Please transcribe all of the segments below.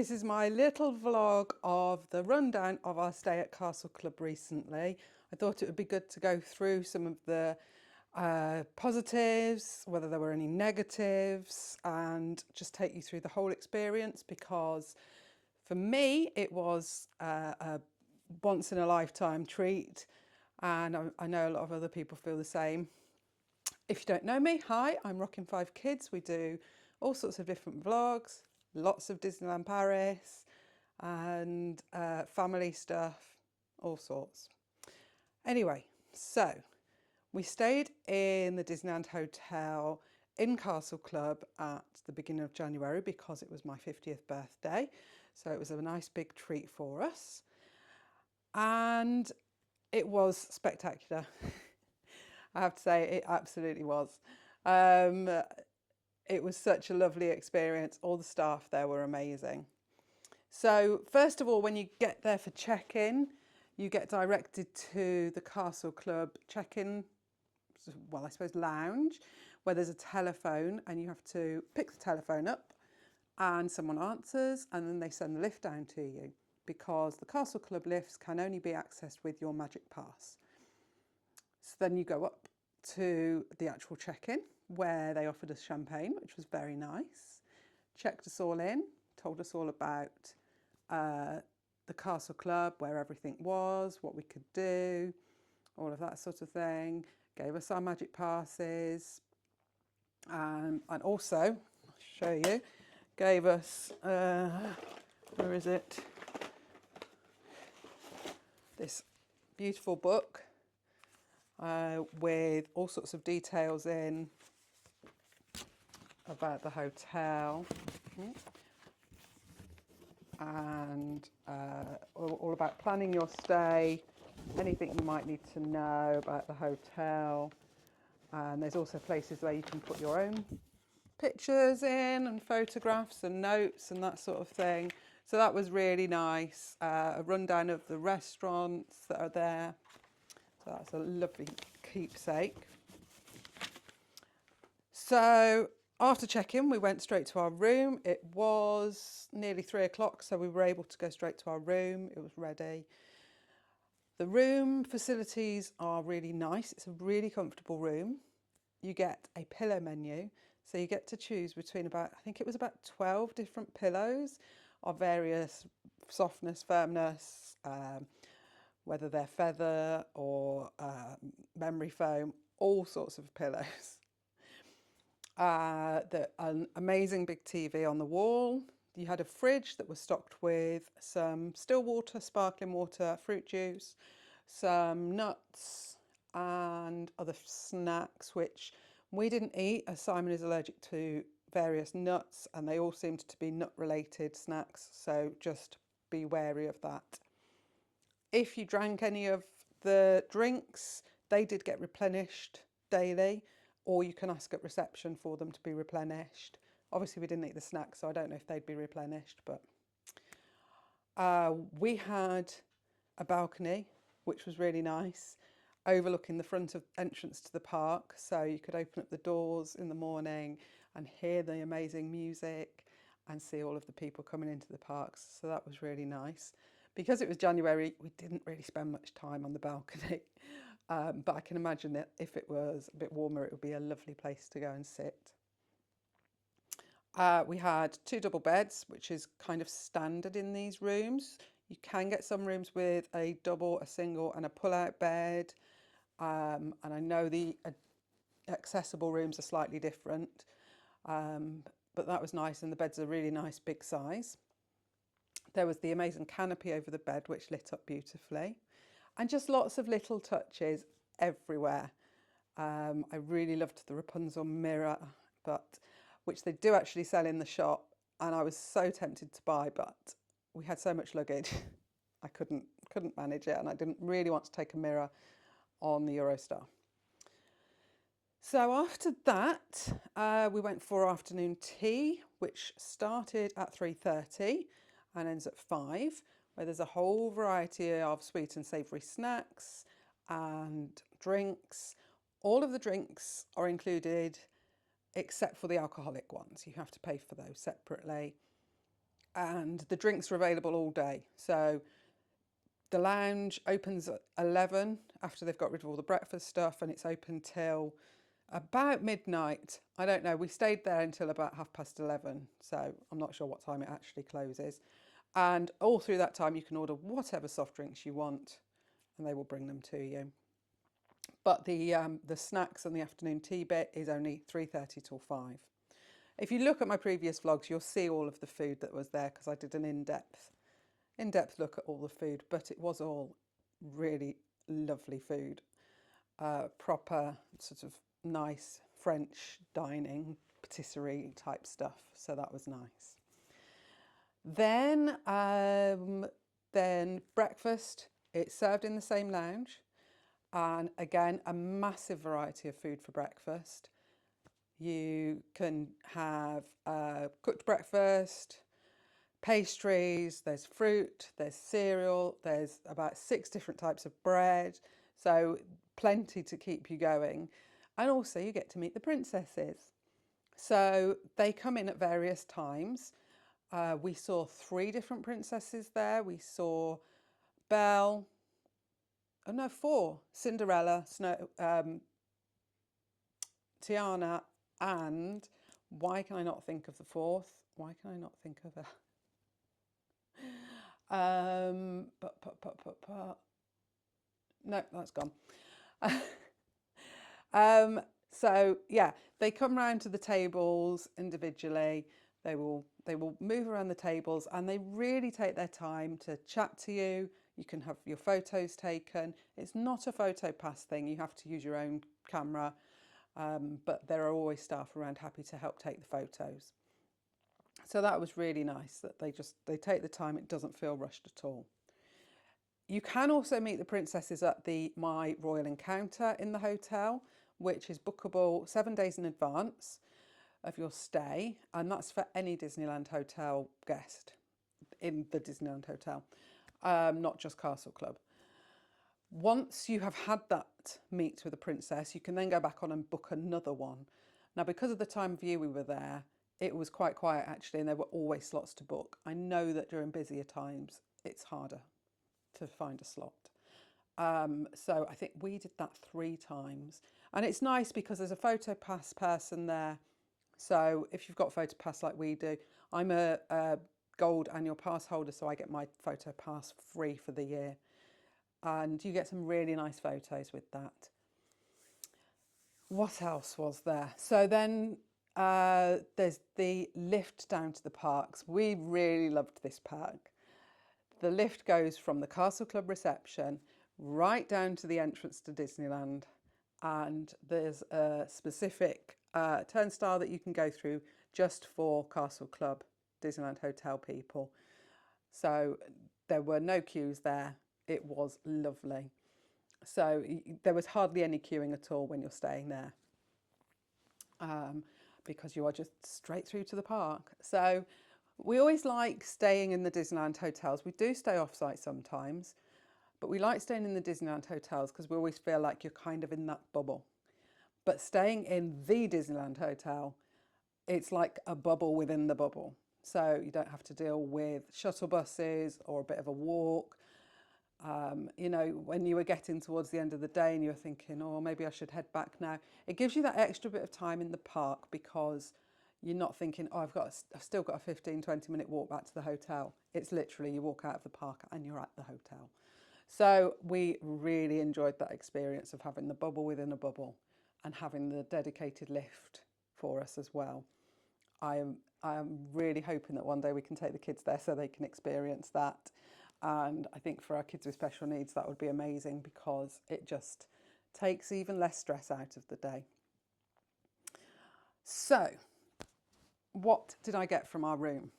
This is my little vlog of the rundown of our stay at Castle Club recently. I thought it would be good to go through some of the positives, whether there were any negatives, and just take you through the whole experience, because for me it was a once in a lifetime treat, and I know a lot of other people feel the same. If you don't know me, hi, I'm Rockin' Five Kids. We do all sorts of different vlogs, lots of Disneyland Paris and family stuff, all sorts. Anyway, so we stayed in the Disneyland Hotel in Castle Club at the beginning of January because it was my 50th birthday. So it was a nice big treat for us. And it was spectacular. I have to say, it absolutely was. It was such a lovely experience. All the staff there were amazing. So first of all, when you get there for check-in, you get directed to the Castle Club check-in, well, I suppose lounge, where there's a telephone, and you have to pick the telephone up and someone answers, and then they send the lift down to you, because the Castle Club lifts can only be accessed with your Magic Pass. So then you go up to the actual check-in, where they offered us champagne, which was very nice, checked us all in, told us all about the Castle Club, where everything was, what we could do, all of that sort of thing, gave us our Magic Passes, and also, I'll show you, gave us, where is it, this beautiful book with all sorts of details in about the hotel and all about planning your stay, anything you might need to know about the hotel. And there's also places where you can put your own pictures in and photographs and notes and that sort of thing. So that was really nice. A rundown of the restaurants that are there. So that's a lovely keepsake. So after check-in, we went straight to our room. It was nearly 3 o'clock, so we were able to go straight to our room. It was ready. The room facilities are really nice. It's a really comfortable room. You get a pillow menu, so you get to choose between I think it was about 12 different pillows of various softness, firmness, whether they're feather or memory foam, all sorts of pillows. An amazing big TV on the wall. You had a fridge that was stocked with some still water, sparkling water, fruit juice, some nuts and other snacks, which we didn't eat as Simon is allergic to various nuts, and they all seemed to be nut related snacks, so just be wary of that. If you drank any of the drinks, they did get replenished daily, or you can ask at reception for them to be replenished. Obviously we didn't eat the snacks, so I don't know if they'd be replenished, but we had a balcony, which was really nice, overlooking the front of entrance to the park, so you could open up the doors in the morning and hear the amazing music and see all of the people coming into the parks. So that was really nice. Because it was January, we didn't really spend much time on the balcony, but I can imagine that if it was a bit warmer, it would be a lovely place to go and sit. We had 2 double beds, which is kind of standard in these rooms. You can get some rooms with a double, a single and a pull-out bed, and I know the accessible rooms are slightly different, but that was nice, and the beds are really nice big size. There was the amazing canopy over the bed, which lit up beautifully, and just lots of little touches everywhere. I really loved the Rapunzel mirror, which they do actually sell in the shop, and I was so tempted to buy, but we had so much luggage, I couldn't manage it, and I didn't really want to take a mirror on the Eurostar. So after that, we went for afternoon tea, which started at 3:30 and ends at 5, where there's a whole variety of sweet and savoury snacks and drinks. All of the drinks are included except for the alcoholic ones. You have to pay for those separately. and the drinks are available all day. So the lounge opens at 11 after they've got rid of all the breakfast stuff, and it's open till about midnight. I don't know. We stayed there until about 11:30, so I'm not sure what time it actually closes. And all through that time, you can order whatever soft drinks you want, and they will bring them to you. But the snacks and the afternoon tea bit is only 3:30 till 5. If you look at my previous vlogs, you'll see all of the food that was there because I did an in-depth look at all the food, but it was all really lovely food. Proper sort of nice French dining, patisserie type stuff. So that was nice. Then breakfast, it's served in the same lounge. And again, a massive variety of food for breakfast. You can have cooked breakfast, pastries, there's fruit, there's cereal, there's about 6 different types of bread. So plenty to keep you going. And also you get to meet the princesses. So they come in at various times. We saw 3 different princesses there. We saw Belle, oh no, 4, Cinderella, Tiana, and why can I not think of the 4th? Why can I not think of her? No, that's gone. So yeah, they come round to the tables individually. They will move around the tables, and they really take their time to chat to you. You can have your photos taken. It's not a photo pass thing. You have to use your own camera, but there are always staff around happy to help take the photos. So that was really nice that they take the time. It doesn't feel rushed at all. You can also meet the princesses at the My Royal Encounter in the hotel, which is bookable 7 days in advance of your stay, and that's for any Disneyland Hotel guest in the Disneyland Hotel, not just Castle Club. Once you have had that meet with a princess, you can then go back on and book another one. Now, because of the time of year we were there, it was quite quiet actually, and there were always slots to book. I know that during busier times, it's harder to find a slot. So I think we did that 3 times. And it's nice because there's a photo pass person there. So if you've got a photo pass like we do, I'm a gold annual pass holder, so I get my photo pass free for the year. And you get some really nice photos with that. What else was there? So then there's the lift down to the parks. We really loved this park. The lift goes from the Castle Club reception right down to the entrance to Disneyland, and there's a specific turnstile that you can go through just for Castle Club Disneyland Hotel people. So there were no queues there. It was lovely. So there was hardly any queuing at all when you're staying there, because you are just straight through to the park. So we always like staying in the Disneyland hotels. We do stay off-site sometimes, but we like staying in the Disneyland hotels because we always feel like you're kind of in that bubble. But staying in the Disneyland hotel, it's like a bubble within the bubble. So you don't have to deal with shuttle buses or a bit of a walk. You know, when you were getting towards the end of the day and you were thinking, oh, maybe I should head back now. It gives you that extra bit of time in the park because you're not thinking, oh, I've still got a 15, 20-minute walk back to the hotel. It's literally you walk out of the park and you're at the hotel. So we really enjoyed that experience of having the bubble within a bubble and having the dedicated lift for us as well. I am really hoping that one day we can take the kids there so they can experience that. And I think for our kids with special needs, that would be amazing because it just takes even less stress out of the day. So, what did I get from our room?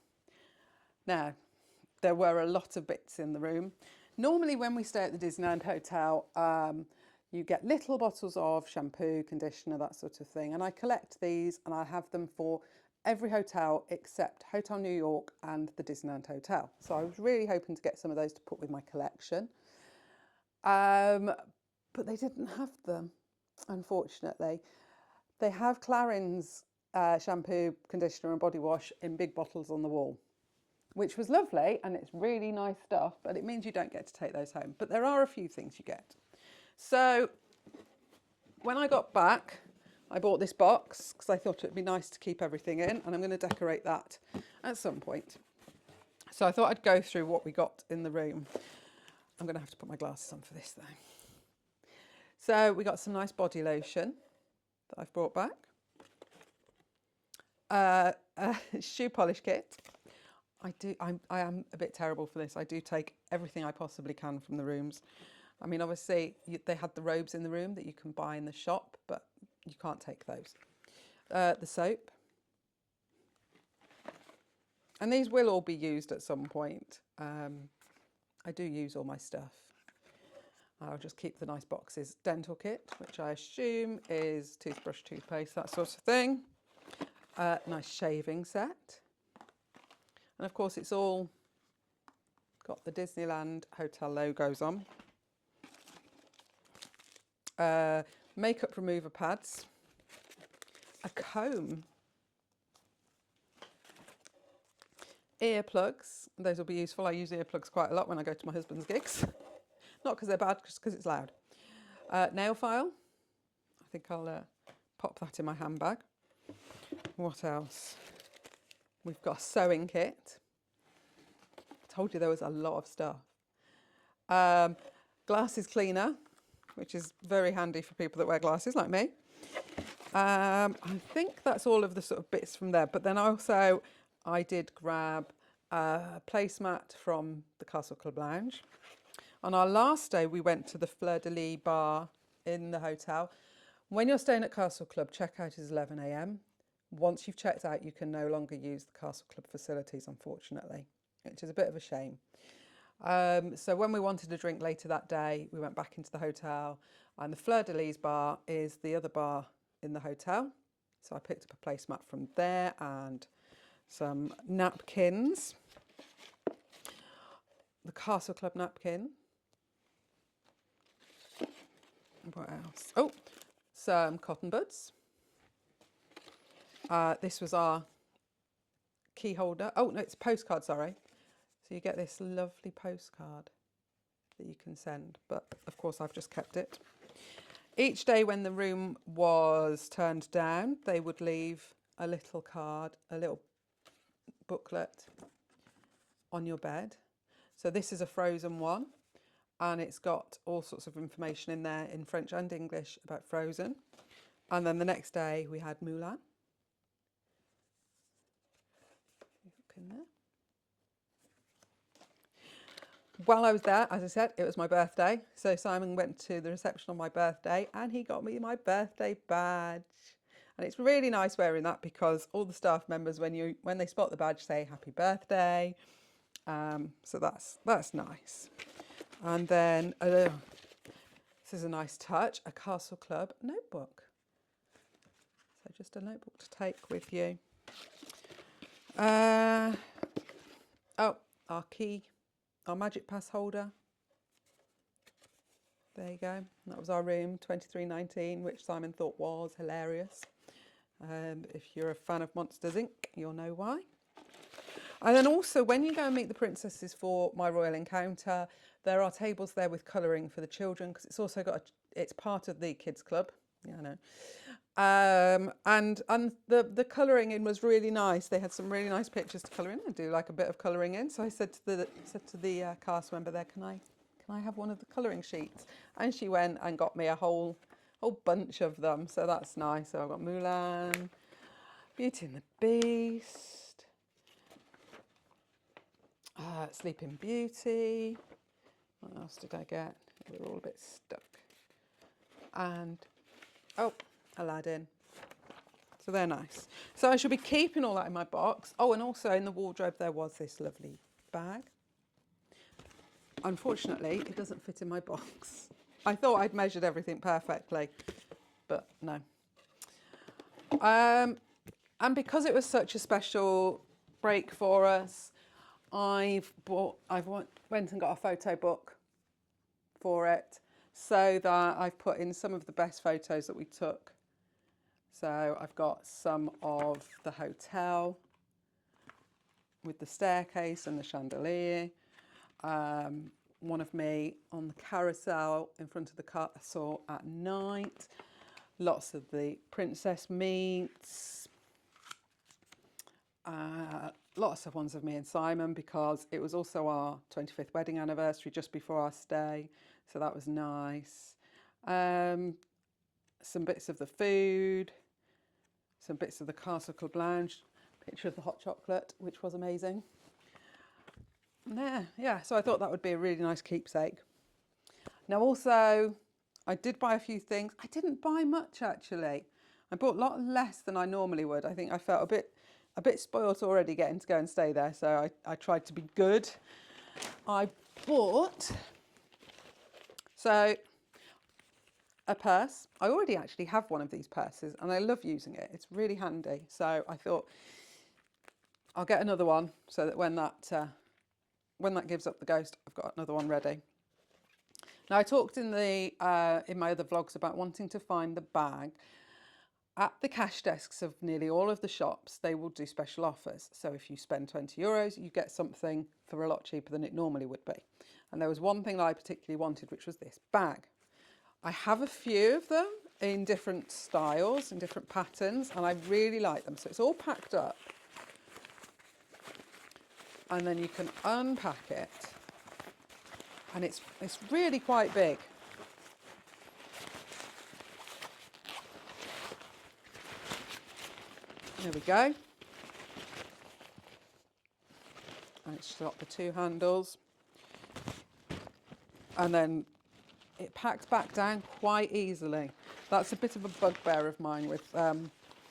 Now, there were a lot of bits in the room. Normally when we stay at the Disneyland Hotel, you get little bottles of shampoo, conditioner, that sort of thing. And I collect these and I have them for every hotel except Hotel New York and the Disneyland Hotel. So I was really hoping to get some of those to put with my collection. But they didn't have them, unfortunately. They have Clarins shampoo, conditioner and body wash in big bottles on the wall. which was lovely, and it's really nice stuff, but it means you don't get to take those home. But there are a few things you get. So when I got back, I bought this box because I thought it'd be nice to keep everything in, and I'm going to decorate that at some point. So I thought I'd go through what we got in the room. I'm going to have to put my glasses on for this though. So we got some nice body lotion that I've brought back. A shoe polish kit. I am a bit terrible for this. I do take everything I possibly can from the rooms. I mean, obviously they had the robes in the room that you can buy in the shop, but you can't take those. The soap. And these will all be used at some point. I do use all my stuff. I'll just keep the nice boxes. Dental kit, which I assume is toothbrush, toothpaste, that sort of thing. Nice shaving set. And of course it's all got the Disneyland hotel logos on. Makeup remover pads. A comb. Earplugs. Those will be useful. I use earplugs quite a lot when I go to my husband's gigs. Not because they're bad, just because it's loud. Nail file. I think I'll pop that in my handbag. What else? We've got a sewing kit. I told you there was a lot of stuff. Glasses cleaner, which is very handy for people that wear glasses like me. I think that's all of the sort of bits from there. But then also I did grab a placemat from the Castle Club Lounge. On our last day, we went to the Fleur de Lis bar in the hotel. When you're staying at Castle Club, checkout is 11 a.m. Once you've checked out, you can no longer use the Castle Club facilities, unfortunately, which is a bit of a shame. So when we wanted a drink later that day, we went back into the hotel, and the Fleur de Lis bar is the other bar in the hotel. So I picked up a placemat from there and some napkins. The Castle Club napkin. What else? Oh, some cotton buds. This was our key holder. Oh, no, it's a postcard, sorry. So you get this lovely postcard that you can send, but of course I've just kept it. Each day when the room was turned down, they would leave a little card, a little booklet on your bed. So this is a Frozen one, and it's got all sorts of information in there in French and English about Frozen. And then the next day we had Mulan. Look in there. While I was there, as I said, it was my birthday. So Simon went to the reception on my birthday and he got me my birthday badge. And it's really nice wearing that because all the staff members, when they spot the badge, say happy birthday. So that's nice. And then this is a nice touch, a Castle Club notebook. So just a notebook to take with you. Oh, our key. Our Magic Pass holder. There you go. That was our room, 2319, which Simon thought was hilarious. If you're a fan of Monsters Inc., you'll know why. And then also, when you go and meet the princesses for My Royal Encounter, there are tables there with colouring for the children, because it's also got it's part of the kids club. Yeah, I know. And the colouring in was really nice. They had some really nice pictures to colour in. I do like a bit of colouring in. So I said to the cast member there, can I have one of the colouring sheets? And she went and got me a whole bunch of them. So that's nice. So I've got Mulan, Beauty and the Beast, Sleeping Beauty. What else did I get? They were all a bit stuck. And Aladdin. So they're nice. So I should be keeping all that in my box. Oh, and also in the wardrobe there was this lovely bag. Unfortunately, it doesn't fit in my box. I thought I'd measured everything perfectly, but no. And because it was such a special break for us, I went and got a photo book for it, so that I've put in some of the best photos that we took. So I've got some of the hotel, with the staircase and the chandelier. One of me on the carousel in front of the castle at night. Lots of the princess meets. Lots of ones of me and Simon, because it was also our 25th wedding anniversary just before our stay, so that was nice. Some bits of the food, some bits of the Castle Club Lounge, picture of the hot chocolate, which was amazing. Yeah, so I thought that would be a really nice keepsake. Now also, I did buy a few things. I didn't buy much actually. I bought a lot less than I normally would. I think I felt a bit spoilt already getting to go and stay there, so I tried to be good. I bought a purse. I already actually have one of these purses and I love using it. It's really handy. So I thought I'll get another one so that when that gives up the ghost, I've got another one ready. Now I talked in my other vlogs about wanting to find the bag. At the cash desks of nearly all of the shops, they will do special offers. So if you spend €20, you get something for a lot cheaper than it normally would be. And there was one thing that I particularly wanted, which was this bag. I have a few of them in different styles and different patterns, and I really like them. So it's all packed up. And then you can unpack it. And it's really quite big. There we go. And it's got the two handles. And then it packs back down quite easily. That's a bit of a bugbear of mine with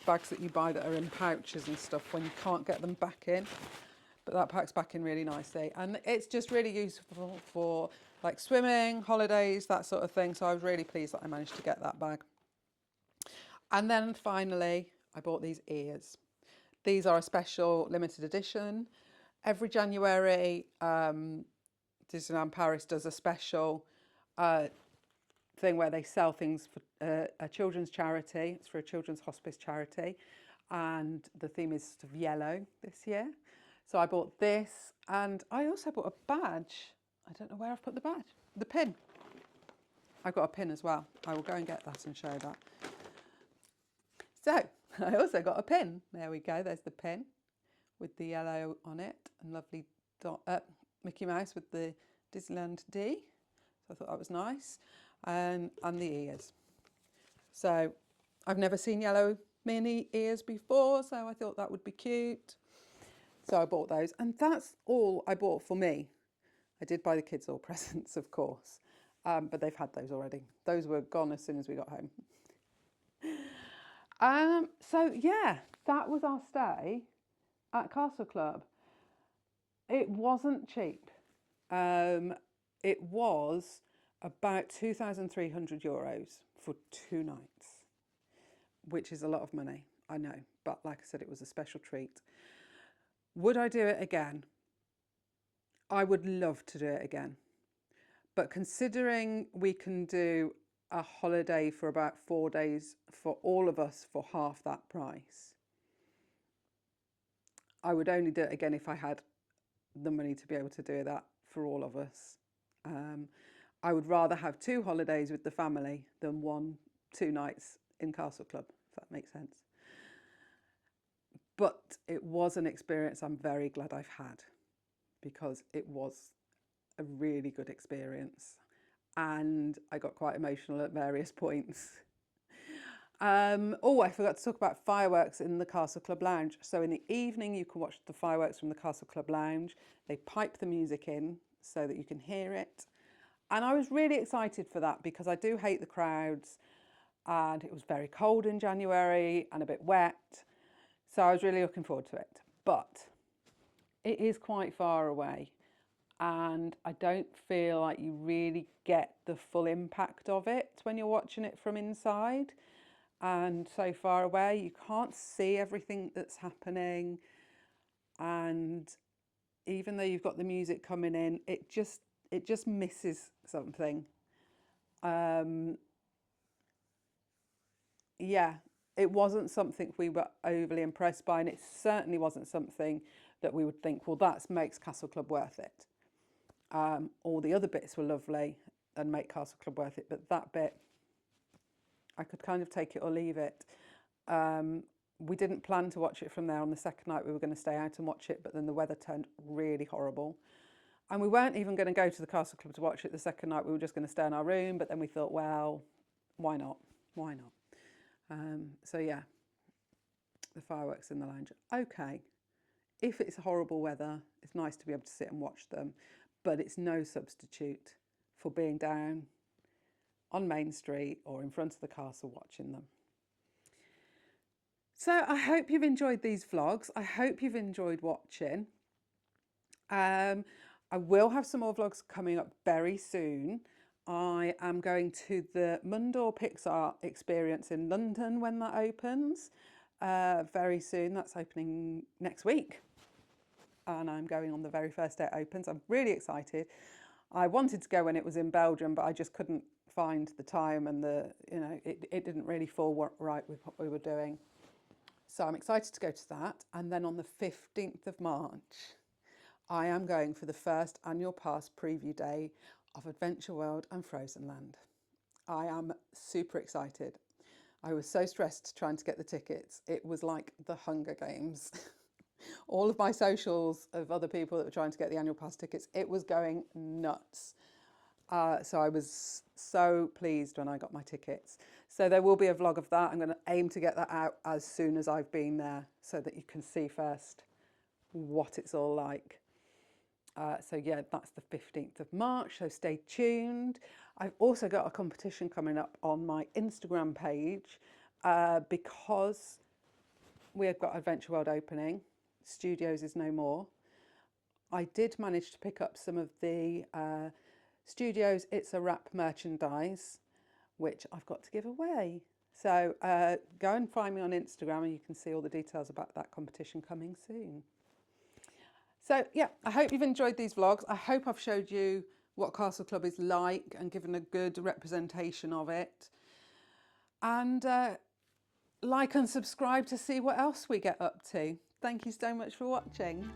bags that you buy that are in pouches and stuff when you can't get them back in. But that packs back in really nicely. And it's just really useful for like swimming, holidays, that sort of thing. So I was really pleased that I managed to get that bag. And then finally, I bought these ears. These are a special limited edition. Every January, Disneyland Paris does a special thing where they sell things for a children's charity. It's for a children's hospice charity. And the theme is sort of yellow this year. So I bought this, and I also bought a badge. I don't know where I've put the badge. The pin. I've got a pin as well. I will go and get that and show that. So I also got a pin. There we go. There's the pin with the yellow on it, and lovely Mickey Mouse with the Disneyland D. So I thought that was nice. And the ears. So I've never seen yellow mini ears before, so I thought that would be cute. So I bought those, and that's all I bought for me. I did buy the kids all presents, of course, but they've had those already. Those were gone as soon as we got home. So yeah, that was our stay at Castle Club. It wasn't cheap. It was about €2,300 for 2 nights, which is a lot of money, I know. But like I said, it was a special treat. Would I do it again? I would love to do it again. But considering we can do a holiday for about 4 days for all of us for half that price, I would only do it again if I had the money to be able to do that for all of us. I would rather have 2 holidays with the family than 2 nights in Castle Club, if that makes sense. But it was an experience I'm very glad I've had, because it was a really good experience and I got quite emotional at various points. I forgot to talk about fireworks in the Castle Club Lounge. So in the evening you can watch the fireworks from the Castle Club Lounge. They pipe the music in so that you can hear it. And I was really excited for that because I do hate the crowds, and it was very cold in January and a bit wet. So I was really looking forward to it. But it is quite far away, and I don't feel like you really get the full impact of it when you're watching it from inside. And so far away, you can't see everything that's happening. And even though you've got the music coming in, it just misses something. Yeah, it wasn't something we were overly impressed by, and it certainly wasn't something that we would think, well, that makes Castle Club worth it. All the other bits were lovely and make Castle Club worth it, but that bit, I could kind of take it or leave it. We didn't plan to watch it from there. On the second night, we were going to stay out and watch it, but then the weather turned really horrible. And we weren't even going to go to the Castle Club to watch it the second night. We were just going to stay in our room, but then we thought, well, why not? Why not? So yeah, the fireworks in the lounge. Okay, if it's horrible weather, it's nice to be able to sit and watch them, but it's no substitute for being down on Main Street or in front of the castle watching them. So I hope you've enjoyed these vlogs. I hope you've enjoyed watching. I will have some more vlogs coming up very soon. I am going to the Mundor Pixar experience in London when that opens very soon. That's opening next week. And I'm going on the very first day it opens. I'm really excited. I wanted to go when it was in Belgium, but I just couldn't find the time, and it didn't really fall right with what we were doing. So I'm excited to go to that. And then on the 15th of March, I am going for the first annual pass preview day of Adventure World and Frozen Land. I am super excited. I was so stressed trying to get the tickets. It was like the Hunger Games. All of my socials of other people that were trying to get the annual pass tickets, it was going nuts. So I was so pleased when I got my tickets. So there will be a vlog of that. I'm going to aim to get that out as soon as I've been there so that you can see first what it's all like. So yeah, that's the 15th of March, so stay tuned. I've also got a competition coming up on my Instagram page because we've got Adventure World opening. Studios is no more. I did manage to pick up some of the Studios It's a Wrap merchandise, which I've got to give away. So go and find me on Instagram and you can see all the details about that competition coming soon. So yeah, I hope you've enjoyed these vlogs. I hope I've showed you what Castle Club is like and given a good representation of it. And like and subscribe to see what else we get up to. Thank you so much for watching.